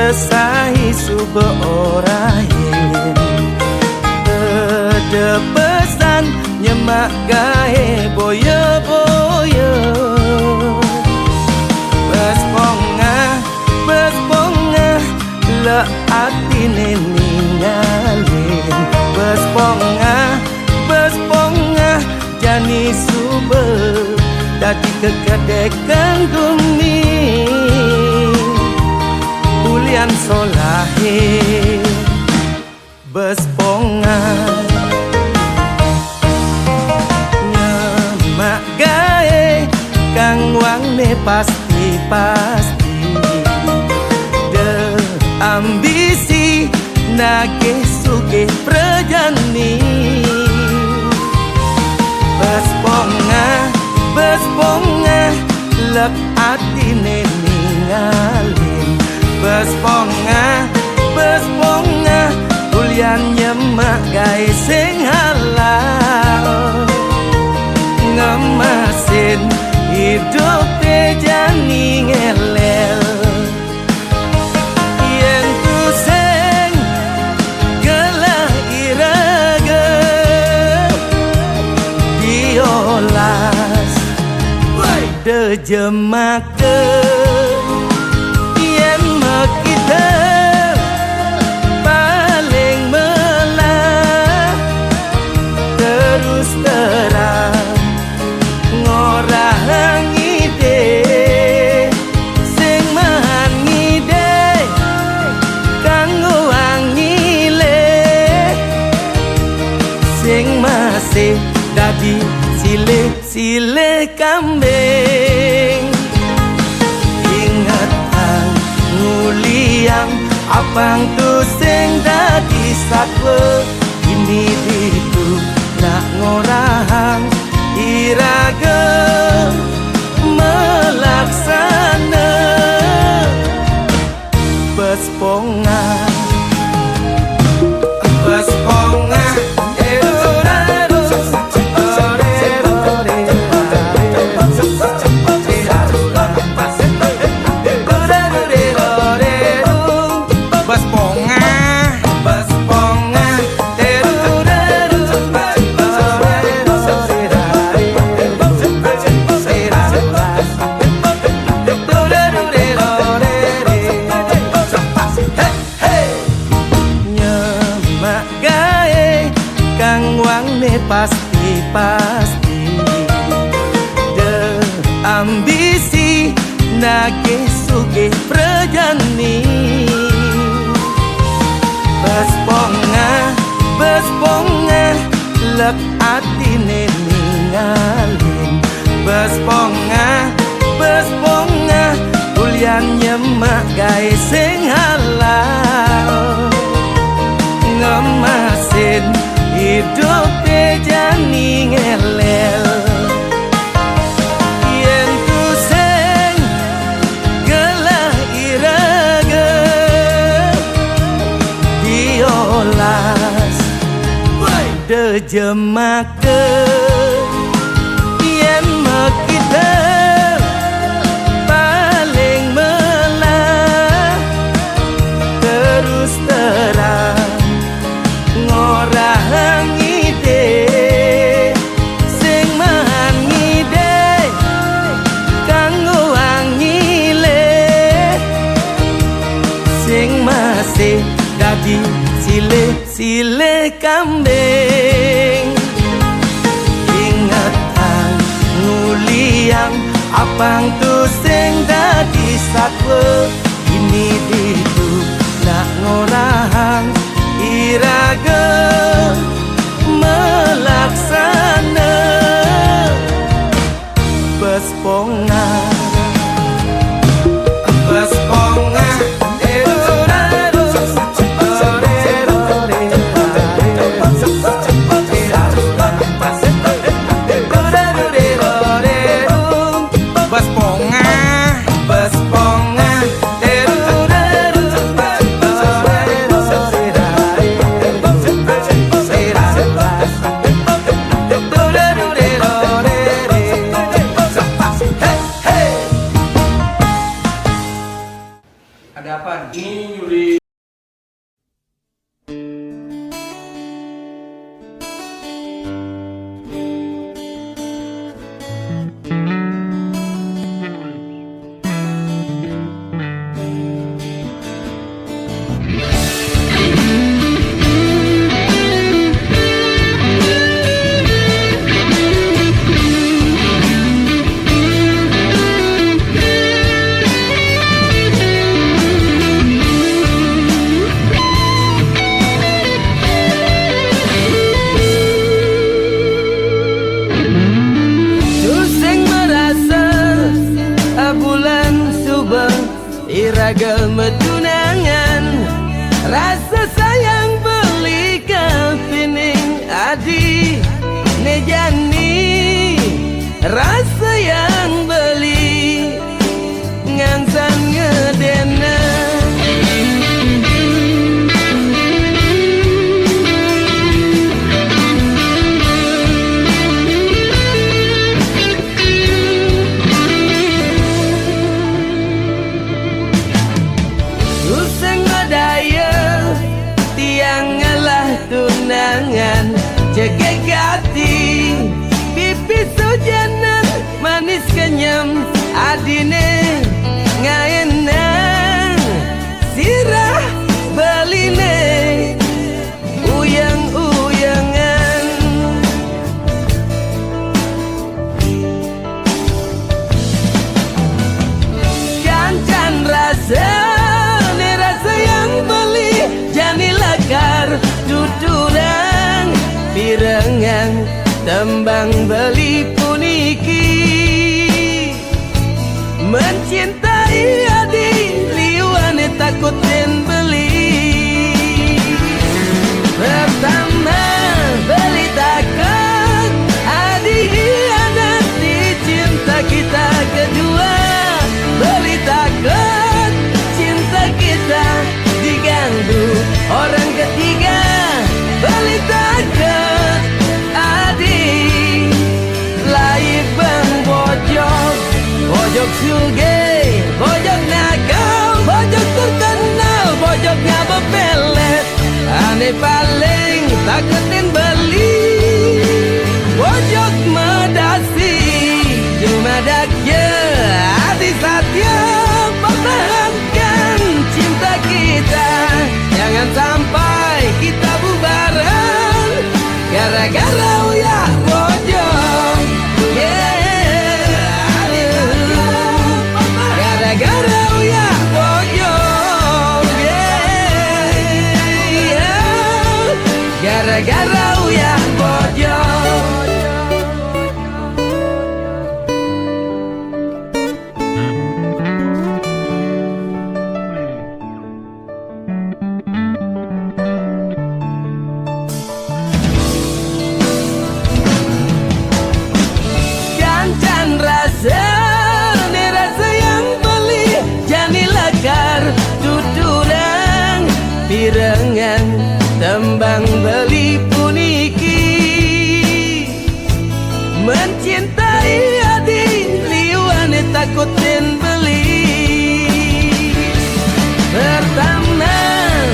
Sahi subuh orahin ada pesan nyemak gahe boyo-boyo Bespongah lek atine ninggalin Bespongah jani subuh dadi kekedekan bumi Bulian solahe Bespongah nyemak gae kang wangne pasti de ambisi nage suge prajani Bespongah lek atine ninggalin Bespongah kulian nyemak gae sing halal ngemasin hidup jani ngelel yen ku sing gelah iraga diolas de jemake yen kita paling melah terus terang ngorang ide sing mahan ngide kanggo angile sing masih dadi sile kambing ingatan nguliang abang tu sing dadi satwa ini hidup nak ngorang iraga melaksana Bespongah pasti de ambisi nage suge prajani Bespongah lek atine ninggalin Bespongah kulian nyemak gae sing halal ngemasin hidup jani ngelel yen ku sing gelah iraga diolas de jemake yen kita paling melah terus terang ngorang dadi sile kambing ingatan nguliang abang tu sing dadi satwa ini hidup nak ngorang iraga melaksana Bespongah Hey! Ini Yuli. Iraga medunangan rasa sayang beli kepining adi nejani rasa yang beli ngansan ngedena tunangan jegegati pipis hujanan manis kenyam adine ngaenan sirah beline uyang-uyangan kancan rasa rasa yang beli jani lekar tuturang pirengan tembang beli puniki mencintai adi liwane takutin beli pertama beli takut adi hianati cinta kita kedua beli takut cinta kita diganggu orang ketiga beli takut adik laik bang bojok suge bojok nakal bojok terkenal bojoknya bepelet aneh paling takutin beli bojok medasi jumadak je adi satya pertahankan cinta kita jangan sampai kita bubaran gara-gara uyak bojok gara-gara uyak bojok gara-gara uyak bojok. Rasa yang beli jani lekar tuturang pirengan tembang beli puniki mencintai adi liwane takutin beli pertama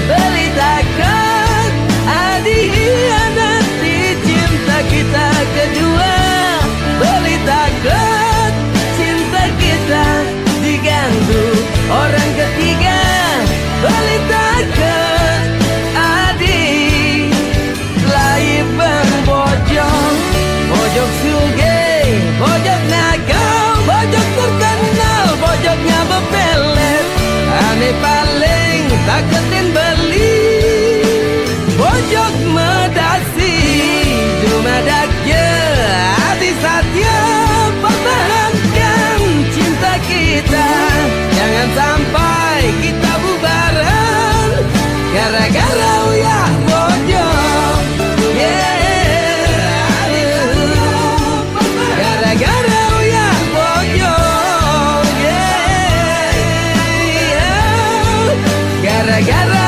beli takut adi hianati cinta kita kedua beli takut cinta kita diganggu orang ketiga beli takut adik lain bang bojok suge bojok nakal bojok terkenal bojoknya bepelet aneh paling takutin beli bojok medasi jumadak je adi satya pertahankan cinta kita jangan sampai kita bubaran gara-gara uyak bojok gara-gara uyak bojok gara-gara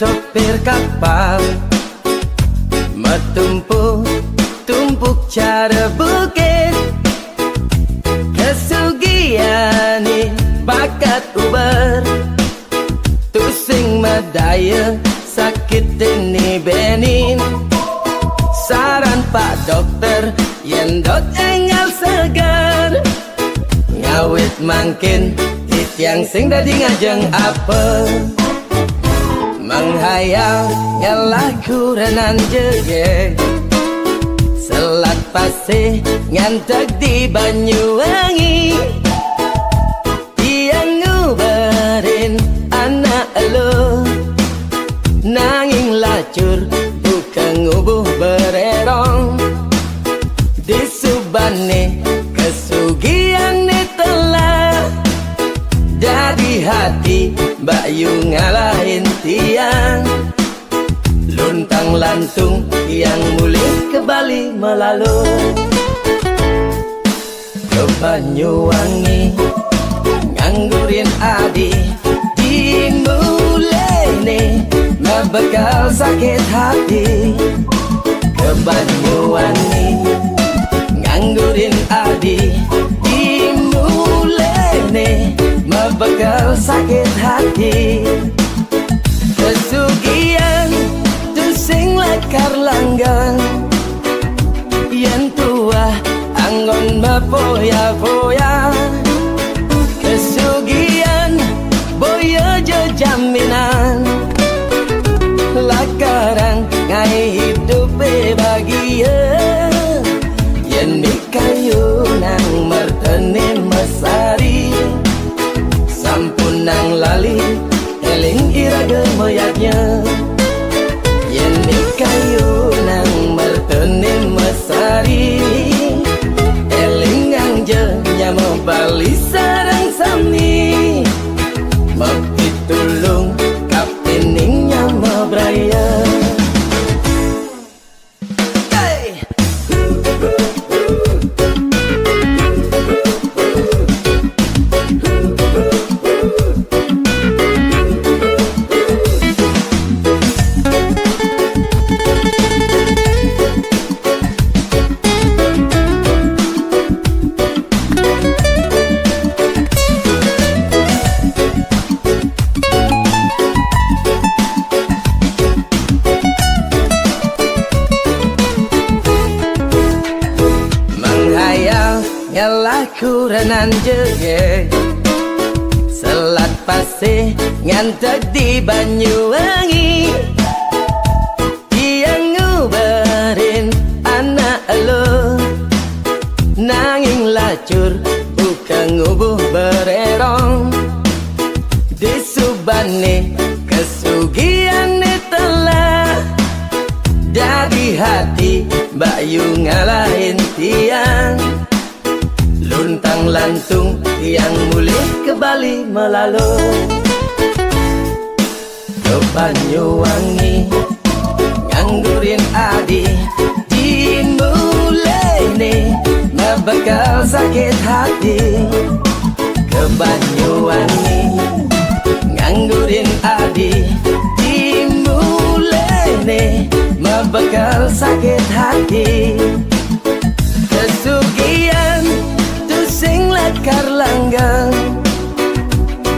sopir kapal metumpuk cara bukit kesugian ni bakat uber tusing madaya sakit ini benin saran pak dokter yen dot engal segar ngawit mangkin yang sing dadi ngajeng apa menghayal ngelaku renan jege selat pasir ngantek di Banyuwangi yang ngubarin anak elo nanging lacur bukan ngubuh bererong di Subane kesugian ni telah dari hati Bayu ngalahin tiang luntang lantung yang mulai ke Bali melalu ke Banyuwangi nganggurin adi dimulai nih bakal sakit hati ke Banyuwangi nganggurin adi dimulai nih bakal sakit hati kesugian tusing lekar langgang yang tua anggon mapoya-poya kesugian boya jaminan lakarang ngai hidup bahagia yang kayu nang mertene mesari sampun nang lali eling iraga moyatnya yen kayu nang mertene mesari eling angje nyamo Bali sarang sami mabdi tulung kapining nyamo braya ngelaku renan jege selat pasir ngantek di Banyuwangi yang ngubarin anak elo nanging lacur bukan ngubuh bererong di Subane kesugian telah dari hati Bayu ngalahin tiang luntang lantung yang mulai ke Bali melalu ke Banyuwangi nganggurin adi dimulai nih bakal sakit hati ke Banyuwangi nganggurin adi dimulai nih bakal sakit hati kesugian sing lekar langgang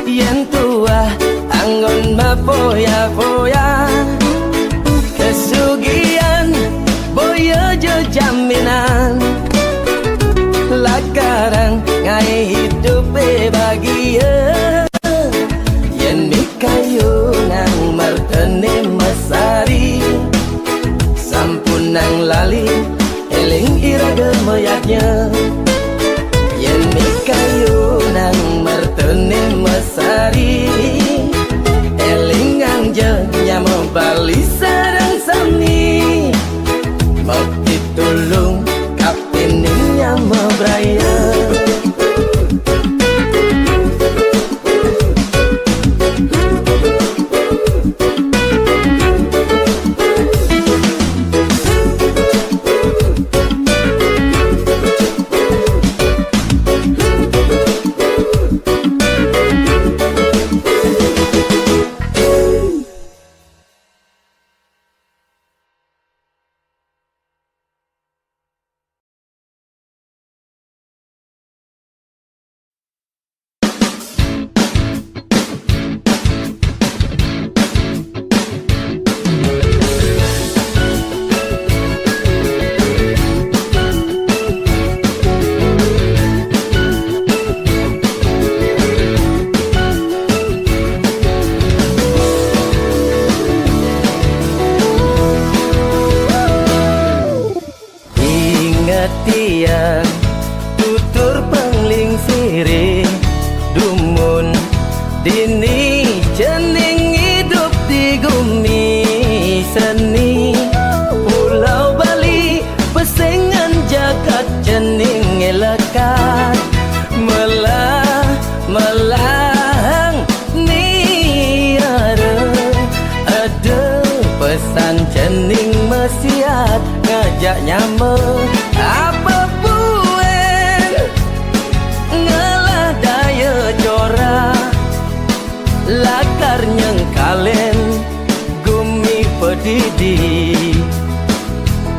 yang tua anggon mapoya-poya kesugian boya jaminan lakarang ngai hidup bahagia nyama apa puen ngalah daya jora lakar nyengkalen gumi pedidi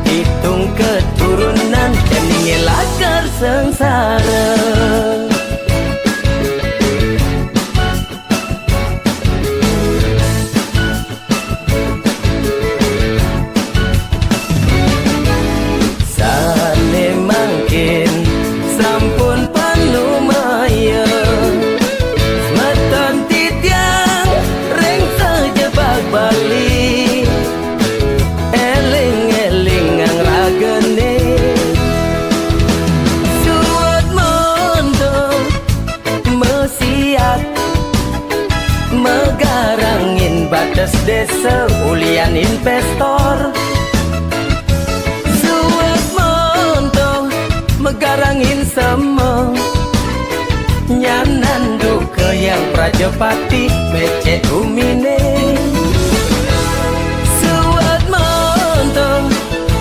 hitung keturunan dan lakar sengsara. Megarangin batas desa ulian investor suat monto megarangin sama nyanan duka yang Prajapati becek umine suat monto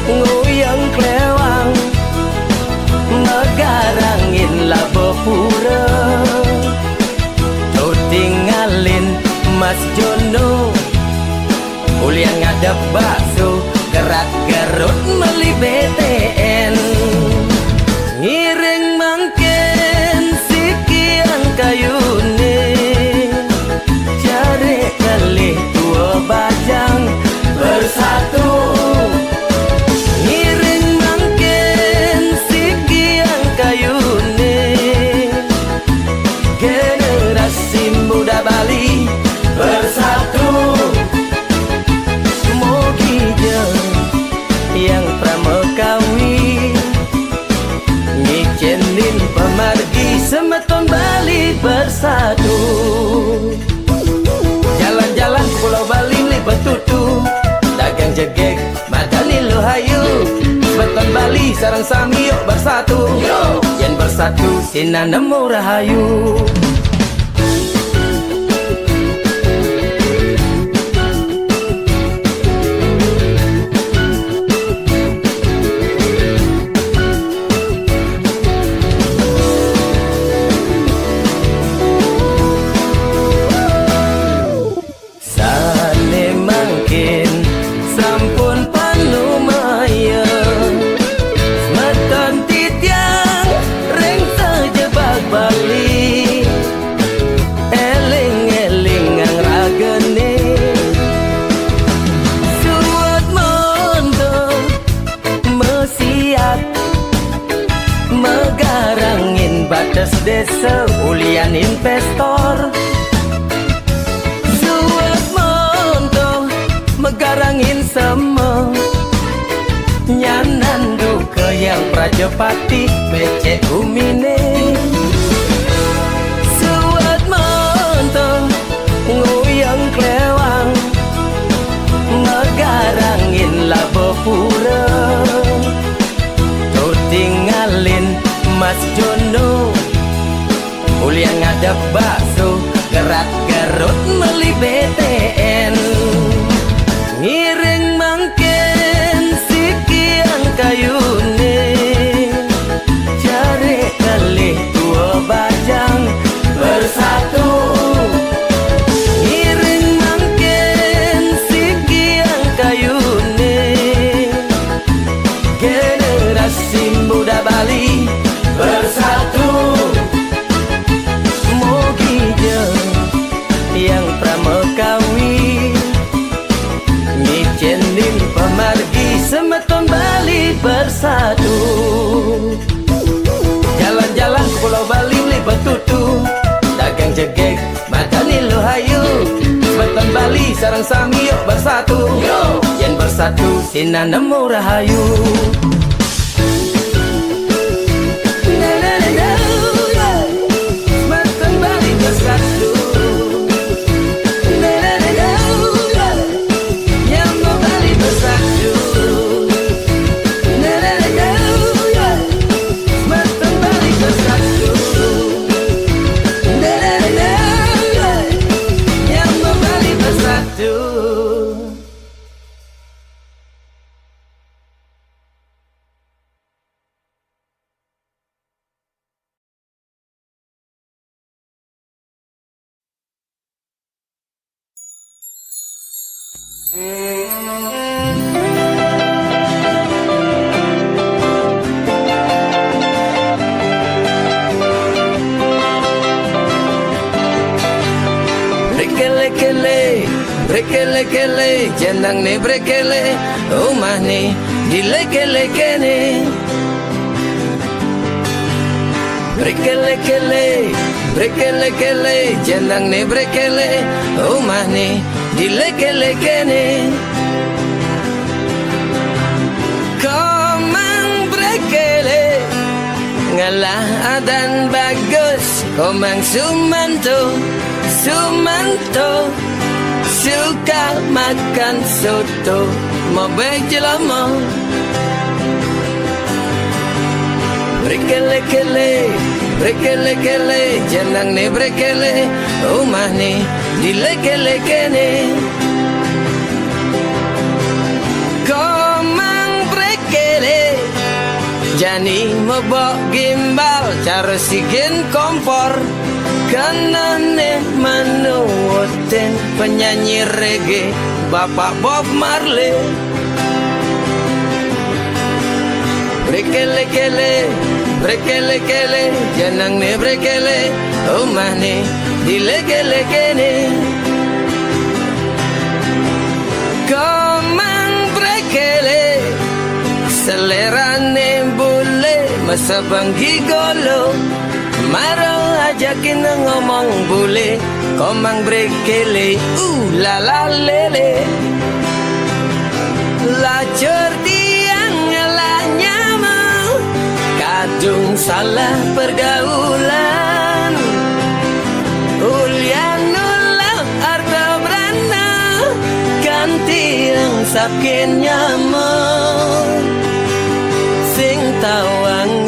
nguyang klewang megarangin labo pura tinggalin Mas Jono ulian ngadep bakso gerak garut meli BTN ngiring mangken sikian kayune cari kali tua bajang bersatu ngiring mangken sikian kayune generasi muda Bali bersatu mogi yang pramekawi nyicenin pemargi semeton Bali bersatu jalan-jalan Pulau Bali li betutu dagang jegek madani lo hayu semeton Bali sarang sami yuk bersatu yen bersatu sinan nemu rahayu. Megarangin batas desa ulian investor suat monto megarangin sama nyanan duka yang Prajapati becek umine suat monto nguyang klewang megarangin labo pura tinggalin Mas Jono ulian ngadep bakso gerak garut meli BTN ngiring mangken sikian kayune cari kali tua bajang bersatu ngiring mangken sikian kayune generasi muda Bali bersatu mogi yang pramekawi nyicenin pemargi semeton Bali bersatu jalan-jalan Pulau Bali li betutu dagang jegek madani lo hayu semeton Bali sarang sami yuk bersatu yen bersatu sinan nemu rahayu. Brekele-kele, jenang ne brekele, omah ne dileke-lekene. Brekele-kele, jenang ne brekele, omah ne dileke-lekene. Komang brekele, ngalah adan bagus, komang Sumanto, suka makan soto, mau bejelama. Brekele-kele, jenang ne brekele, omah ne dileke-lekene. Komang brekele, jani mebok gimbal, cara sigen kompor. Kanane manuoten penyanyi reggae Bapak Bob Marley. Brekele-kele, jenang ne brekele, omah ne dileke-lekene. Komang brekele, selerane bule, masa banggi golo. Maro ajakin ngomong bule, komang brekele, la la lele. Lacur tiang la nyama, kadung salah pergaulan. Ulian nulah arta berana, kan tiang sakin nyama. Sing tawang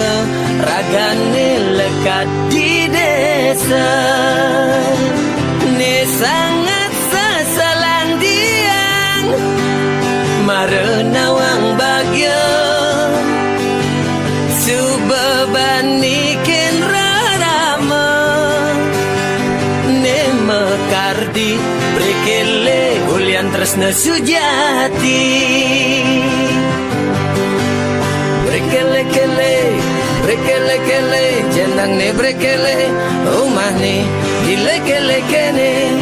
ragane lekat di desa, ne sangat seselang diang, marenawang bagyo, subebanikin rarama, ne mekardi brekele, ulian tresna sujati. Brekele-kele, jenang ne brekele, omah ne dileke-lekene.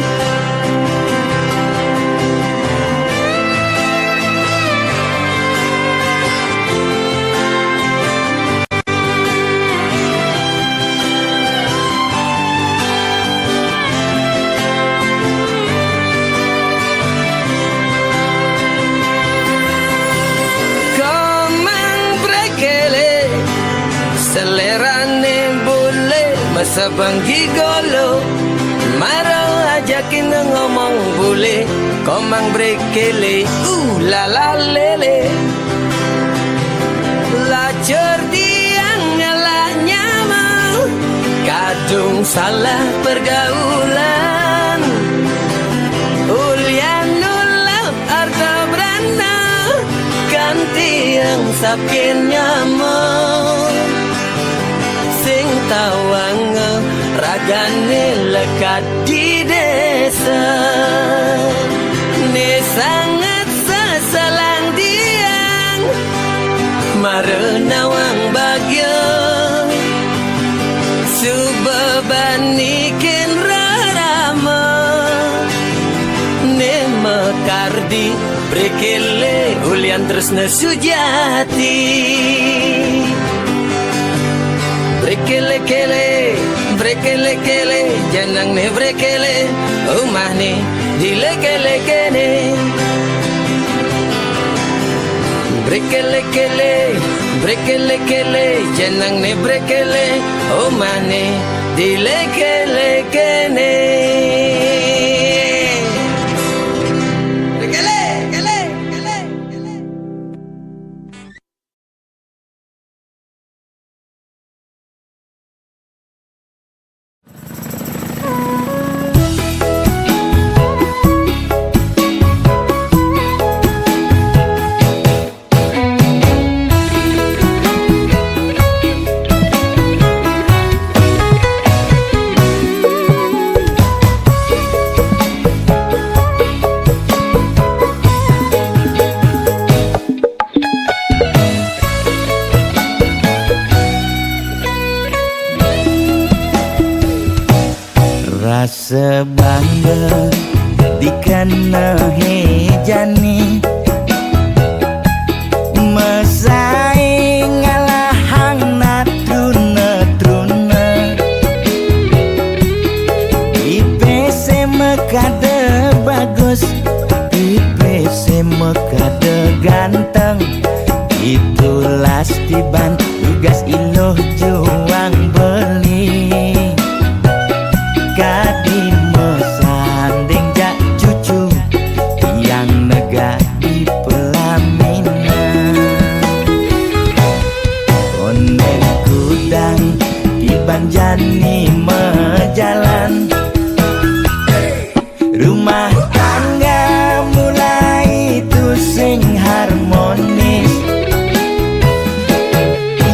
Selerane bule, masa banggi golo. Maro ajakin ngomong bule, komang brekele, la la lele. Lacur tiang la nyama, kadung salah pergaulan. Ulian nulah arta berana, kan tiang sakin nyama. Sing tawang ragane lekat di desa, ne sangat seselang diang, marenawang bagyo, subebanikin rarama, ne mekardi brekele, ulian tresna sujati. Brekele-kele, jenang ne brekele, omah ne dileke-lekene. Brekele-kele, jenang ne brekele, omah ne dileke-lekene. sebangga dikena hejani mesaing ngalahang natruna-truna IPC mekade bagus IPC mekade ganteng itulah tiban tugas iloh juang beli kadi mesanding jak cucu yang nega di pelaminan konek kudang di banjani mejalan rumah tangga mulai tusing harmonis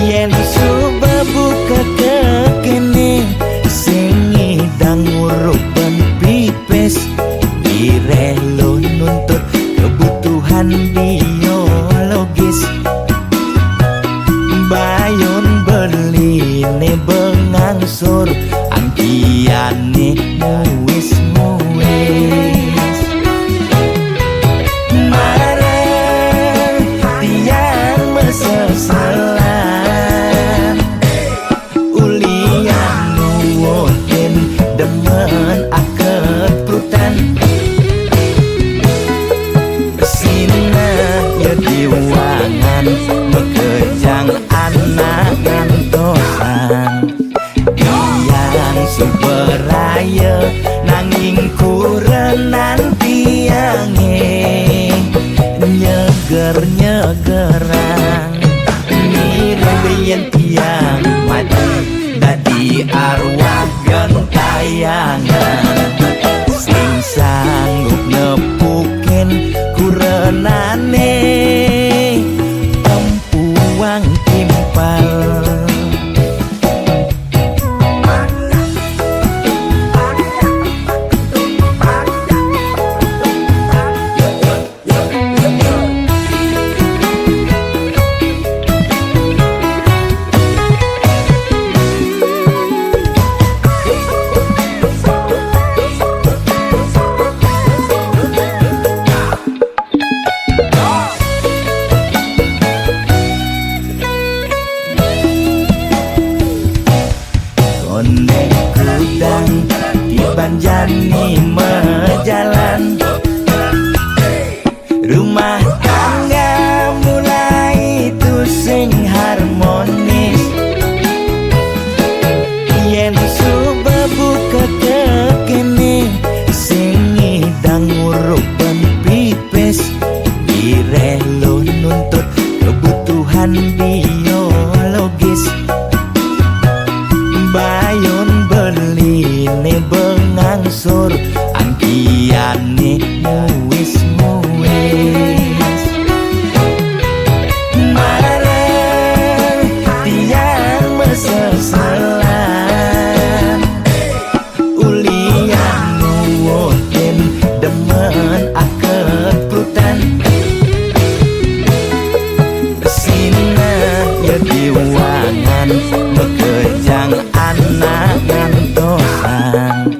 yen suba buka kekene sing idang nguruk ban pipis direlo nuntut kebutuhan biologis bayon beli ne bengangsur angkiane muis marah tiang mesesalan ulian nuwotin demen akad prutan sina ya diwangan mekejang anak ngantosan yang superaya nanging kurenan tiange nyeger-nyegerang mireng tiang mati dadi arwah gentayangan sing sanggup nepukin kurenane tempuang timpal konek kudang di banjani mejalan rumah tangga mulai tusing harmonis yen suba buka kekene sing idang nguruk ban pipis direlo nuntut kebutuhan biologis bayon beli ne bengangsur angkiane muis marah tiang mesesalan ulian nuwotin demen akad prutan sina ya diwangan mekejang anak ngantosan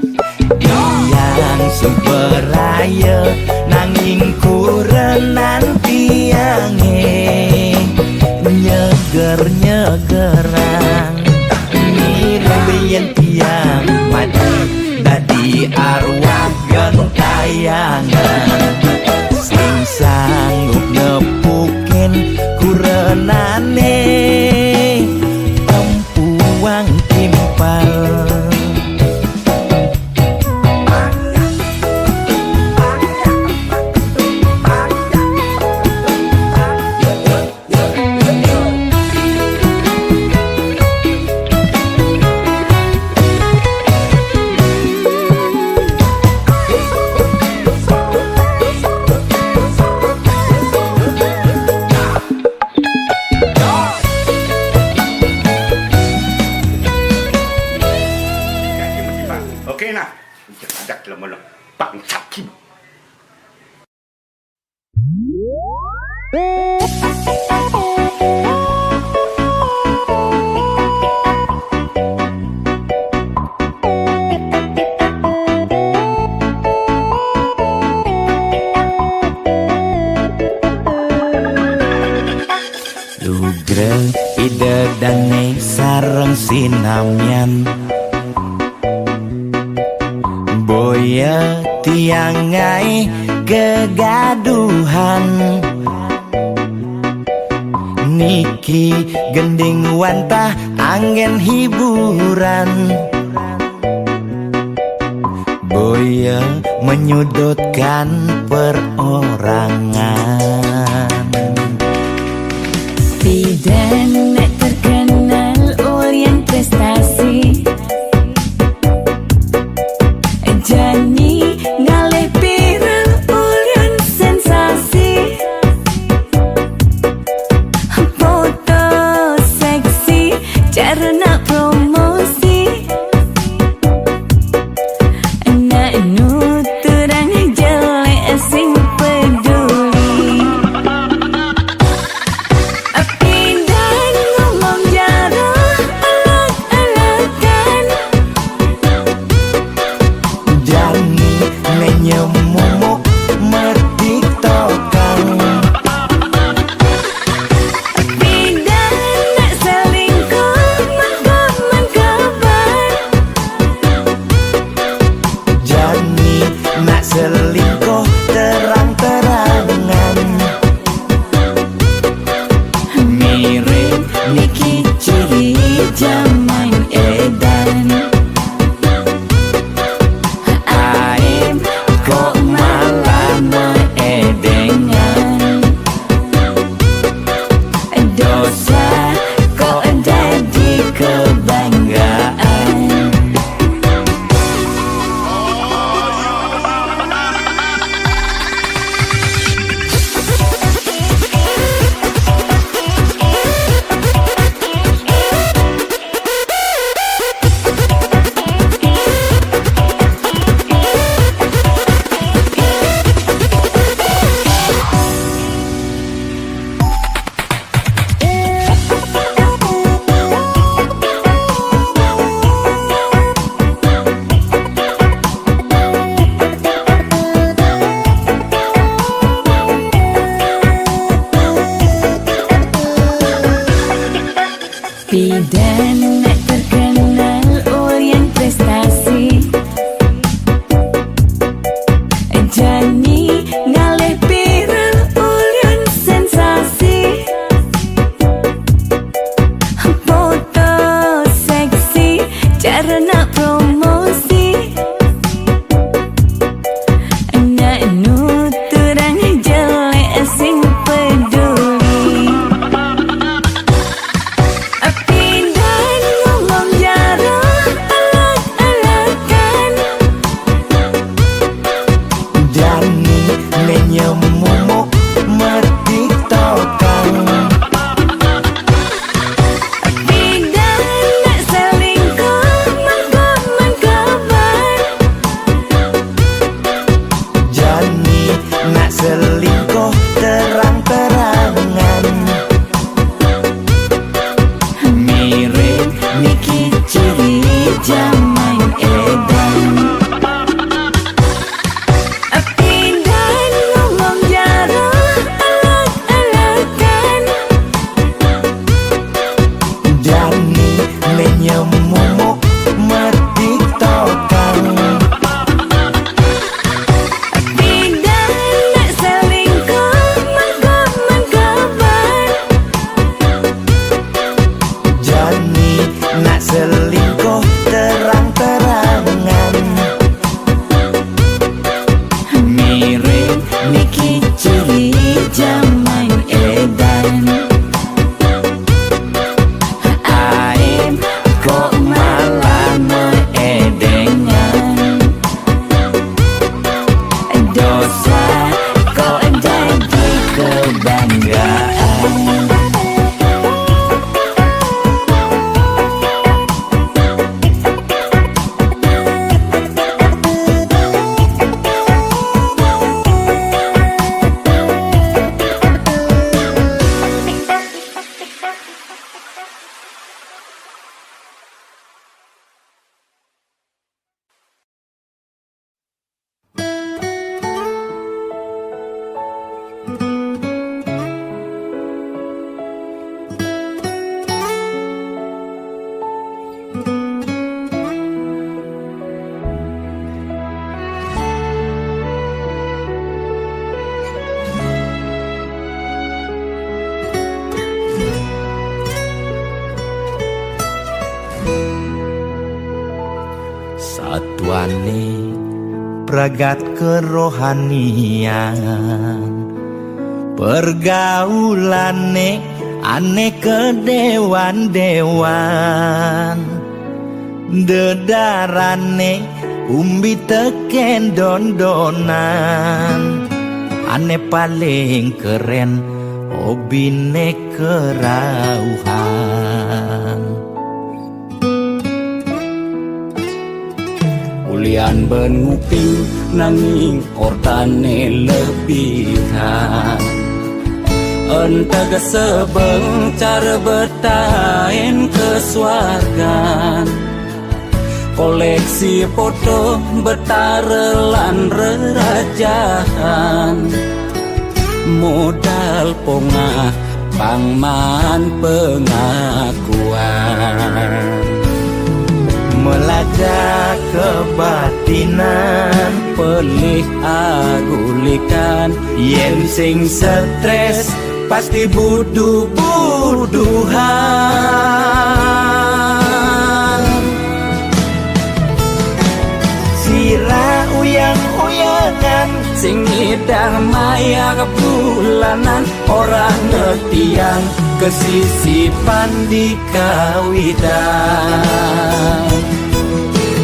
yang superaya nanging kurenan tiange nyeger-nyegerang mireng tiang mati dadi arwah gentayangan sing sanggup nepukin kurenane tempuang timpal Dedane sareng sinamyan Boya tiangai kegaduhan Niki gending wantah angin hiburan Boya menyudutkan perorangan Bidan terkenal Orient prestasi Jani ngalih viral Orient sensasi Foto seksi cara nak promosi Nak nuturang jelek sing peduli Pindah ngomong jarang alak-alakan Jani menyemumuk mertiktokan Pindah nak selingkuh mangkaman kabar Jani nak selingkuh terang-terangan Mirip Niki ciri zaman edan Aim kok malah meedengan Dosa kok jadi kebanggaan Bidan terkenal Orient prestasi Jani ngalih viral Orient sensasi Foto seksi cara nak promosi Nak nuturang jelek sing peduli Pindah ngomong jarang alak-alakan Jani menyemumuk mertiktokan Pindah nak selingkuh mangkaman kabar Jani nak selingkuh terang-terangan Mirip Niki ciri zaman edan Pindah ngomong jarang alak-alakan Jani menyemumuk mertiktokan Pindah nak selingkuh mangkaman kabar Jani nak selingkuh terang-terangan Mirip Niki ciri zaman edan Aim kok malah meedengan Dosa kok jadi kebanggaan jiwane pragat kerohanian pergaulane aneh kedewan-dewan dedarane umbi teken don-donan aneh paling keren hobine kerauhan Ulian bengupi nanging ortane lebihan Entega sebeng cara bertain kesuargan Koleksi foto betarelan rerajahan Modal pongah pangman pengakuan melacak kebatinan Pelih agulikan yen sing stres pasti buduh-buduhan sira uyang-uyangan Sing idang maya kebulanan Orang ngetiang kesisipan di kawitan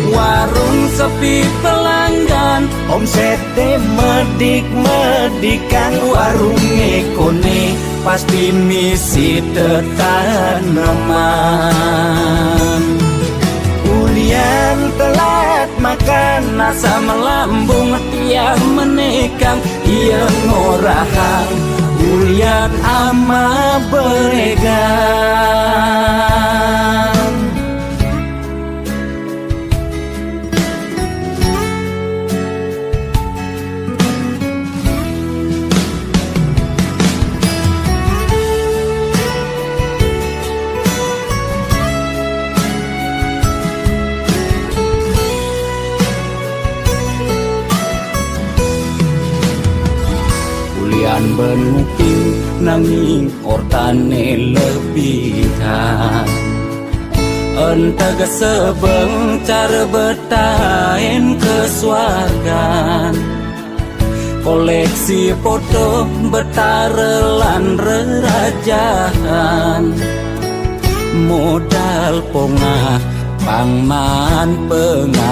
Warung sepi pelanggan omsete medik-medikan warung ekone Pasti misi tetaneman ulian telat makan Nasa melambung tiang menikang Ia ngorahang ulian ama beregan Ulian benuki nanging ortane lebihan Entega sebeng cara bertain kesuargan Koleksi foto betarelan rerajahan Modal pongah pangman pengakuan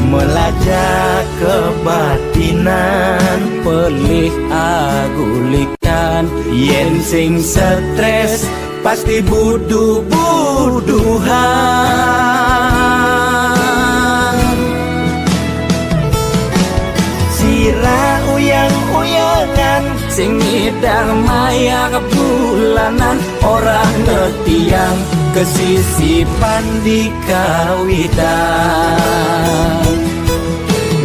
melacak kebatinan Pelih agulikan yen sing stres pasti buduh-buduhan sira uyang-uyangan Sing idang maya kebulanan Orang ngetiang kesisipan di kawitan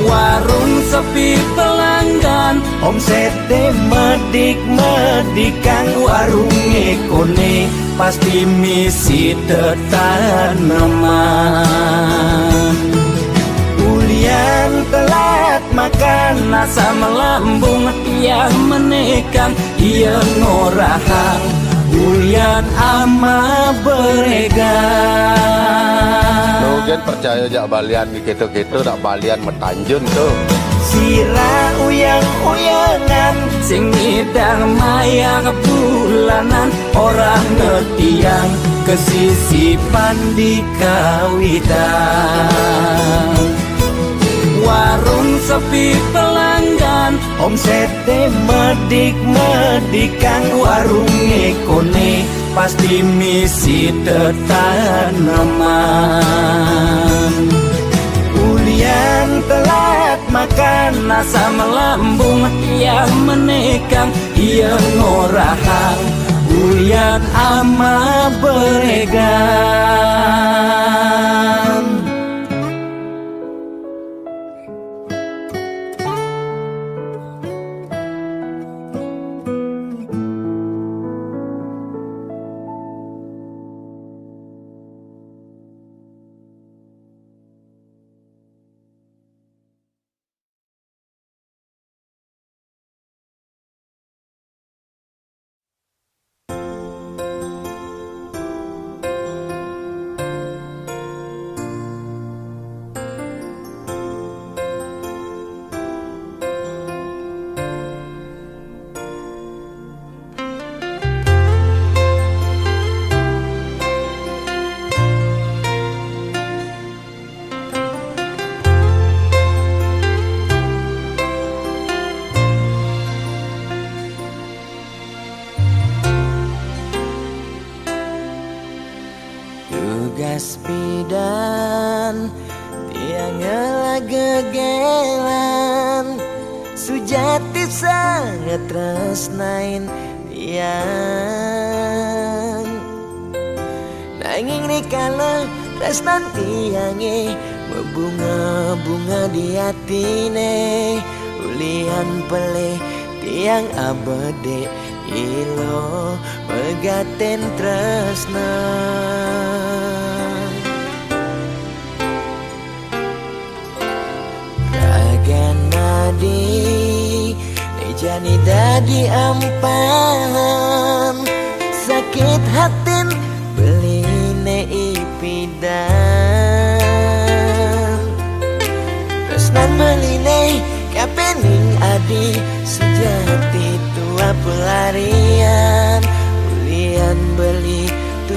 Warung sepi pelanggan omsete medik-medikan warung ekone Pasti misi tetaneman ulian telat makan Nasa melambung tiang menikang Ia ngorahang ulian ama beregan Nugen percaya jak balian di gitu-gitu nak balian metanjun tuh. sira uyang-uyangan Sing idang maya kebulanan Orang ngetiang kesisipan di kawitan Warung sepi pelanggan omsete medik-medikan warung ekone Pasti misi tetaneman ulian telat makan Nasa melambung tiang menikang Ia ngorahang ulian ama beregan gegelan Sujati sangat tresnain tiang Nanging rikala tresnan tiange Membunga-bunga di hatine Ulian pelih tiang abade Ilo megaten tresna Nadi Ejani dadi ampahan Sakit hatin beline ipidan Tresnan beline kapening adi Sejati tua pelarian Ulian beli tu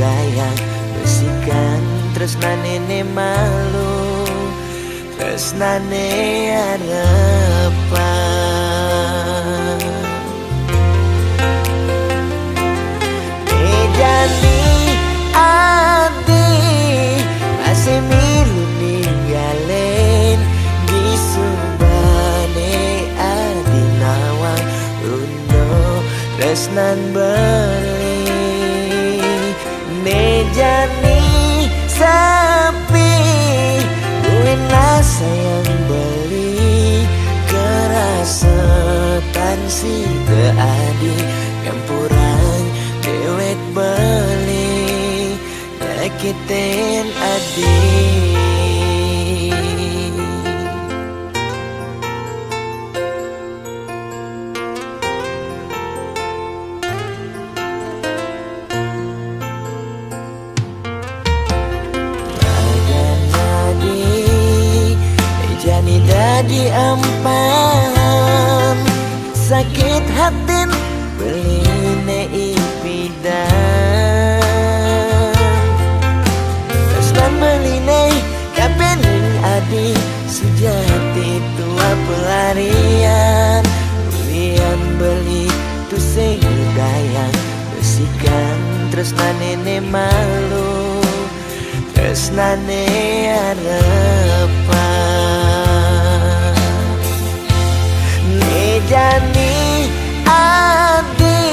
dayang Besikan tresnan nene malu Tresnane harapan Ejani adi masih milu ninggalen Di subane adi nawang undo tresnan beli Nejani sapi Buenlah sayang beli Kerasetan si keadi Campuran dewek beli Nyakitin adik Dadi ampahan Sakit hatin beline ipidan Tresnan beline kapening adi Sejati tua pelarian Ulian beli tu dayang Besikan tresnan nene malu Tresnane harapan Nejani adi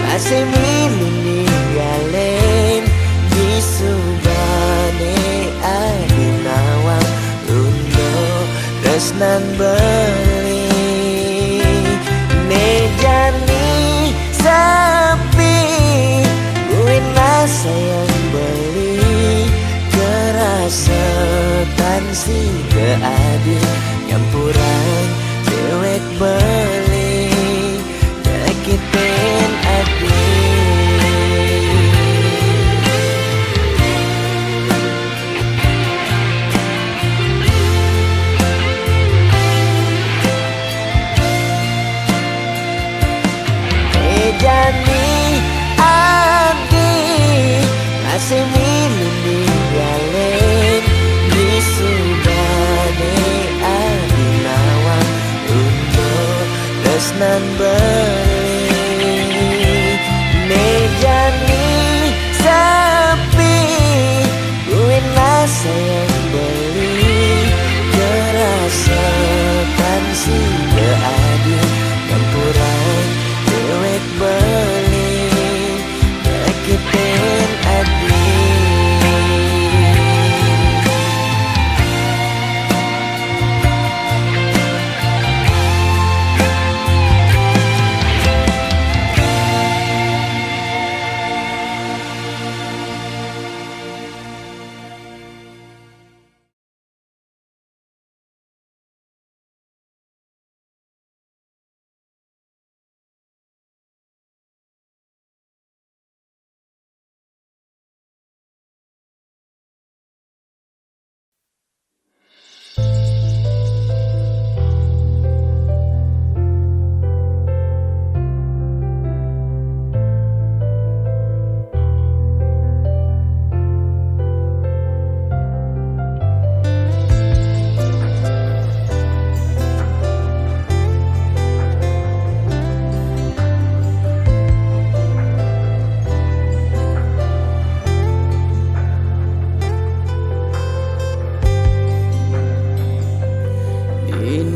masih milu ninggalen Di subane adi nawang undo tresnan beli Nejani sapi buenlah sayang beli Kerasetan si keadi Campuran dewek beli Nyakitin adik Ejani adi masih milu ninggalen Di subane adi nawang undo tresnan beli Nejani sapi buenlah sayang beli Kerasetan si keadi Campuran dewek beli Nyakitin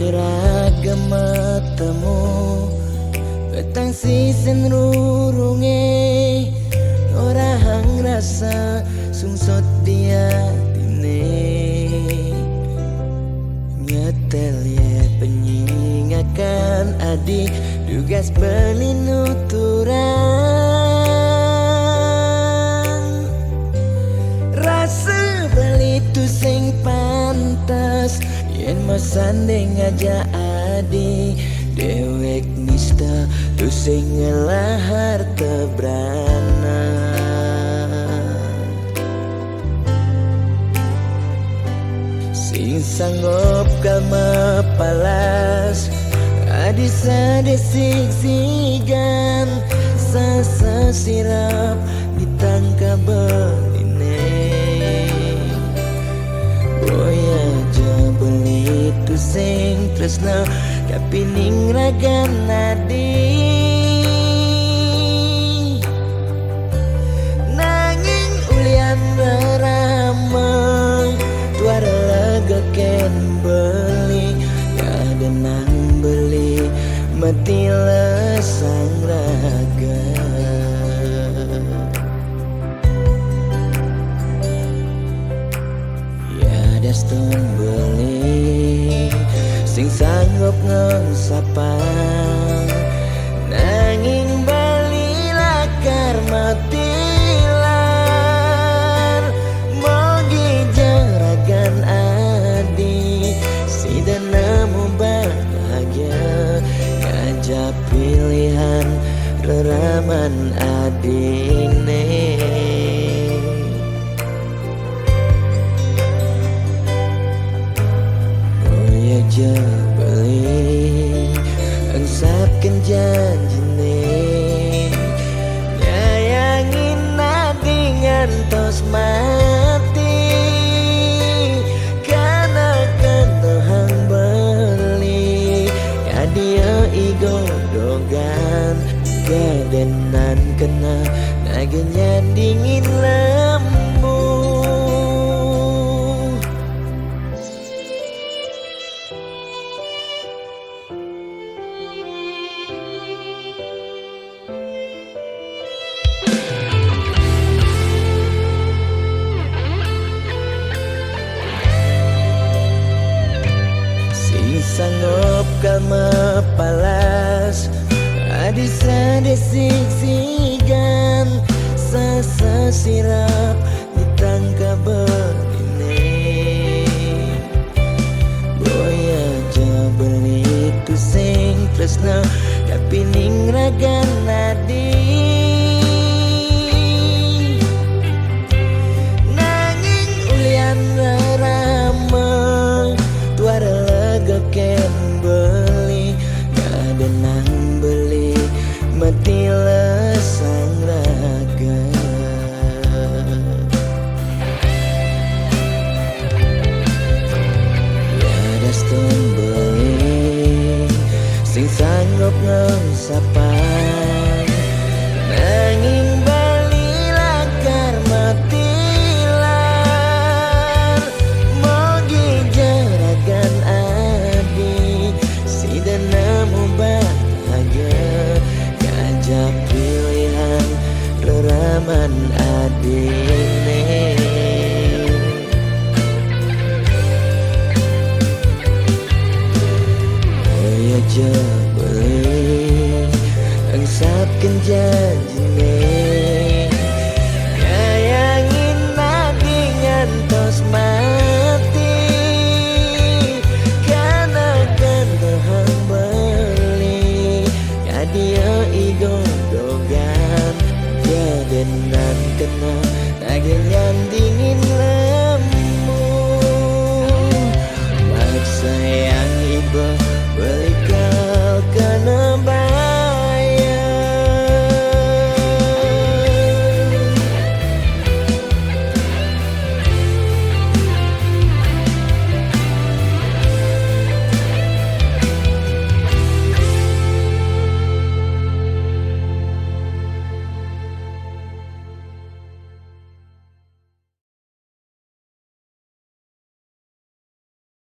Liraga matamu petang sisen rurunge orang rasa sungsot dia dine nyetel ye penyingakan adik tugas belinuturan rasa beli tu sing pantas yen masanding aja adik dewek nista tu sing ngelahar tebrana sing sanggup kama palas adi sadesik sigan sasa sirap ditangkap beline boya aja beli tu sing tresna kapining ragan nadi nanging ulian beramang tuara lega ken beli ada nang beli mati sang raga ya daston beli sing sanggup ngesapang nanging bali lakar matilan mogi jaragan adi si dan nemu bahagia ngajak pilihan reraman adine aja beli angsapkan janjine nyayangin nadi ngantos mati karena kenehang beli ya dia igodogan gadenan kena nagenya dingin lembu sanggup kama palas adi sadesik sigan sasa sirap ditangkap beline boya aja beli tu sing tresna kapining ragan nadi nanging ulian ramang tuara ken beli ada nang beli mati sang raga ya daston beli sing sanggup ngesapa